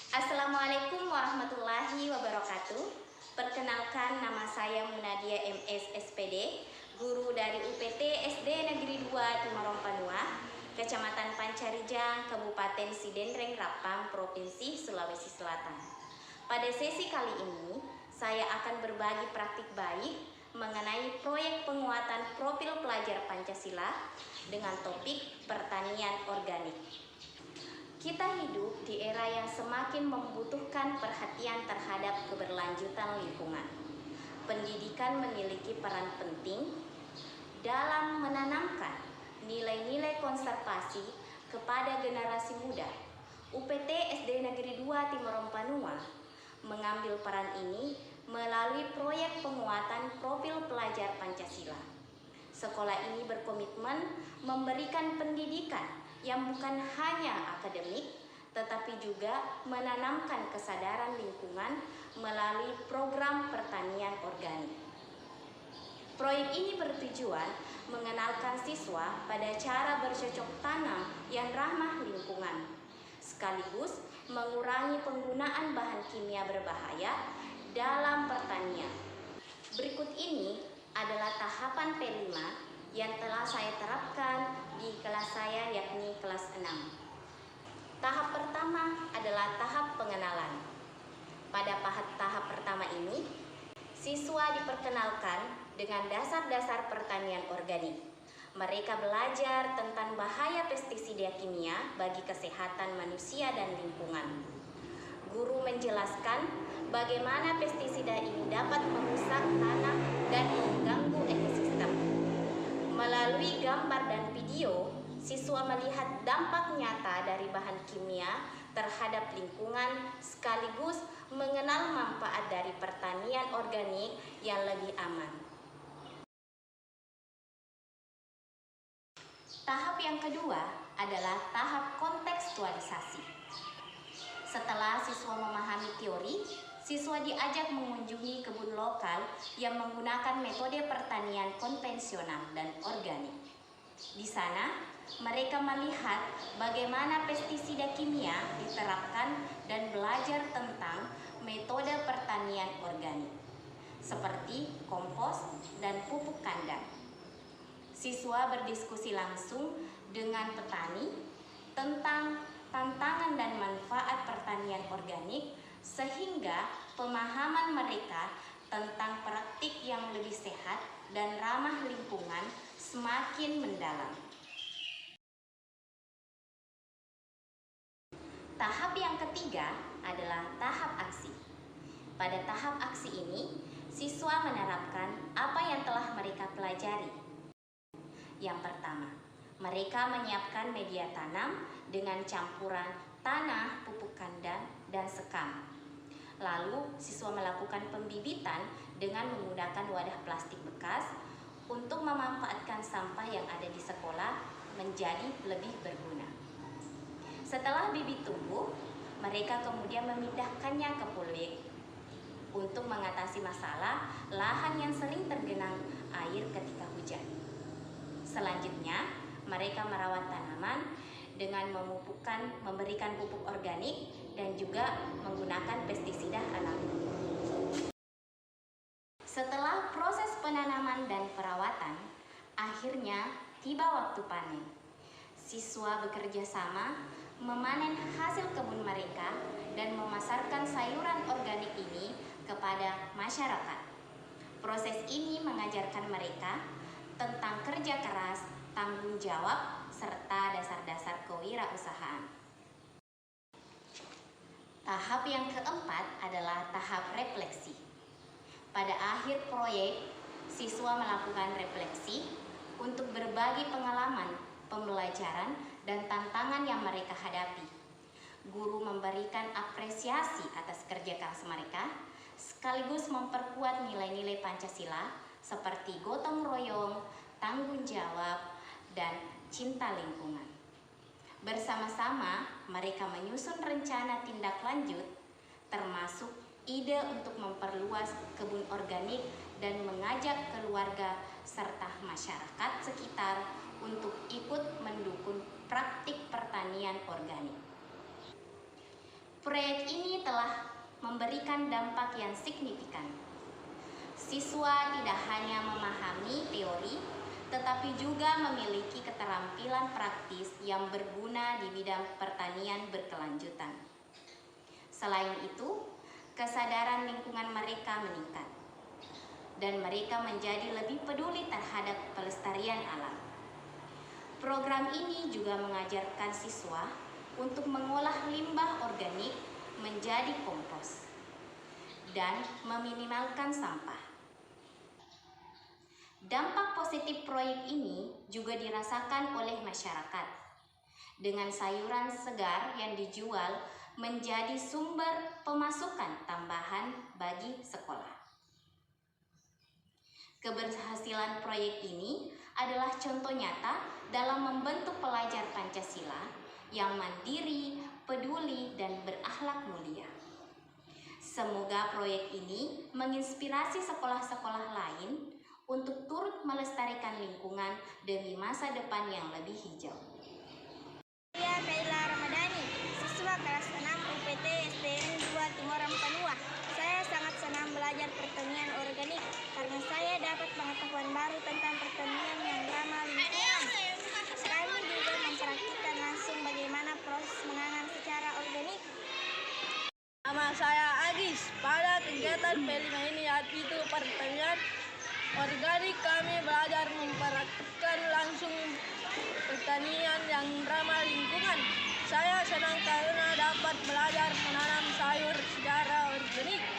Assalamualaikum warahmatullahi wabarakatuh. Perkenalkan, nama saya Munadia MS SPD, guru dari UPT SD Negeri 2 Timarompanua, Kecamatan Pancarijang, Kabupaten Sidenreng Rapang, Provinsi Sulawesi Selatan. Pada sesi kali ini, saya akan berbagi praktik baik mengenai proyek penguatan profil pelajar Pancasila dengan topik pertanian organik. Kita hidup di era yang semakin membutuhkan perhatian terhadap keberlanjutan lingkungan. Pendidikan memiliki peran penting dalam menanamkan nilai-nilai konservasi kepada generasi muda. UPT SD Negeri 2 Timarompanua mengambil peran ini melalui proyek penguatan profil pelajar Pancasila. Sekolah ini berkomitmen memberikan pendidikan yang bukan hanya akademik, tetapi juga menanamkan kesadaran lingkungan melalui program pertanian organik. Proyek ini bertujuan mengenalkan siswa pada cara bercocok tanam yang ramah lingkungan, sekaligus mengurangi penggunaan bahan kimia berbahaya dalam pertanian. Berikut ini adalah tahapan P5 yang telah saya terapkan di kelas saya, yakni kelas 6. Tahap pertama adalah tahap pengenalan. Pada tahap pertama ini, siswa diperkenalkan dengan dasar-dasar pertanian organik. Mereka belajar tentang bahaya pestisida kimia bagi kesehatan manusia dan lingkungan. Guru menjelaskan bagaimana pestisida ini dapat merusak tanah dan mengganggu ekosistem. Melalui gambar dan video, siswa melihat dampak nyata dari bahan kimia terhadap lingkungan sekaligus mengenal manfaat dari pertanian organik yang lebih aman. Tahap yang kedua adalah tahap kontekstualisasi. Setelah siswa memahami teori, siswa diajak mengunjungi kebun lokal yang menggunakan metode pertanian konvensional dan organik. Di sana, mereka melihat bagaimana pestisida kimia diterapkan dan belajar tentang metode pertanian organik, seperti kompos dan pupuk kandang. Siswa berdiskusi langsung dengan petani tentang tantangan dan manfaat pertanian organik, sehingga pemahaman mereka tentang praktik yang lebih sehat dan ramah lingkungan semakin mendalam. Tahap yang ketiga adalah tahap aksi. Pada tahap aksi ini, siswa menerapkan apa yang telah mereka pelajari. Yang pertama, mereka menyiapkan media tanam dengan campuran tanah, pupuk kandang, dan sekam. Lalu, siswa melakukan pembibitan dengan menggunakan wadah plastik bekas untuk memanfaatkan sampah yang ada di sekolah menjadi lebih berguna. Setelah bibit tumbuh, mereka kemudian memindahkannya ke polybag untuk mengatasi masalah lahan yang sering tergenang air ketika hujan. Selanjutnya, mereka merawat tanaman dengan memberikan pupuk organik dan juga menggunakan pestisida alami. Setelah proses penanaman dan perawatan, akhirnya tiba waktu panen. Siswa bekerja sama memanen hasil kebun mereka dan memasarkan sayuran organik ini kepada masyarakat. Proses ini mengajarkan mereka tentang kerja keras, tanggung jawab, serta dasar-dasar kewirausahaan. Tahap yang keempat adalah tahap refleksi. Pada akhir proyek, siswa melakukan refleksi untuk berbagi pengalaman, pembelajaran, dan tantangan yang mereka hadapi. Guru memberikan apresiasi atas kerja keras mereka, sekaligus memperkuat nilai-nilai Pancasila seperti gotong royong, tanggung jawab, dan cinta lingkungan. Bersama-sama, mereka menyusun rencana tindak lanjut, termasuk ide untuk memperluas kebun organik dan mengajak keluarga serta masyarakat sekitar untuk ikut mendukung praktik pertanian organik. Proyek ini telah memberikan dampak yang signifikan. Siswa tidak hanya memahami teori, tetapi juga memiliki keterampilan praktis yang berguna di bidang pertanian berkelanjutan. Selain itu, kesadaran lingkungan mereka meningkat, dan mereka menjadi lebih peduli terhadap pelestarian alam. Program ini juga mengajarkan siswa untuk mengolah limbah organik menjadi kompos dan meminimalkan sampah. Dampak positif proyek ini juga dirasakan oleh masyarakat. Dengan sayuran segar yang dijual menjadi sumber pemasukan tambahan bagi sekolah. Keberhasilan proyek ini adalah contoh nyata dalam membentuk pelajar Pancasila yang mandiri, peduli, dan berakhlak mulia. Semoga proyek ini menginspirasi sekolah-sekolah lain untuk turut melestarikan lingkungan demi masa depan yang lebih hijau. Saya Kaila Ramadhani, siswa kelas 6 UPT SD Negeri 2 Timoram Panua. Saya sangat senang belajar pertanian organik karena saya dapat pengetahuan baru tentang pertanian yang ramah lingkungan. Kami juga mempraktikkan langsung bagaimana proses menanam secara organik. Nama saya Agis. Pada kegiatan P5 ini yaitu pertanian organik, kami belajar mempraktikkan langsung pertanian yang ramah lingkungan. Saya senang karena dapat belajar menanam sayur secara organik.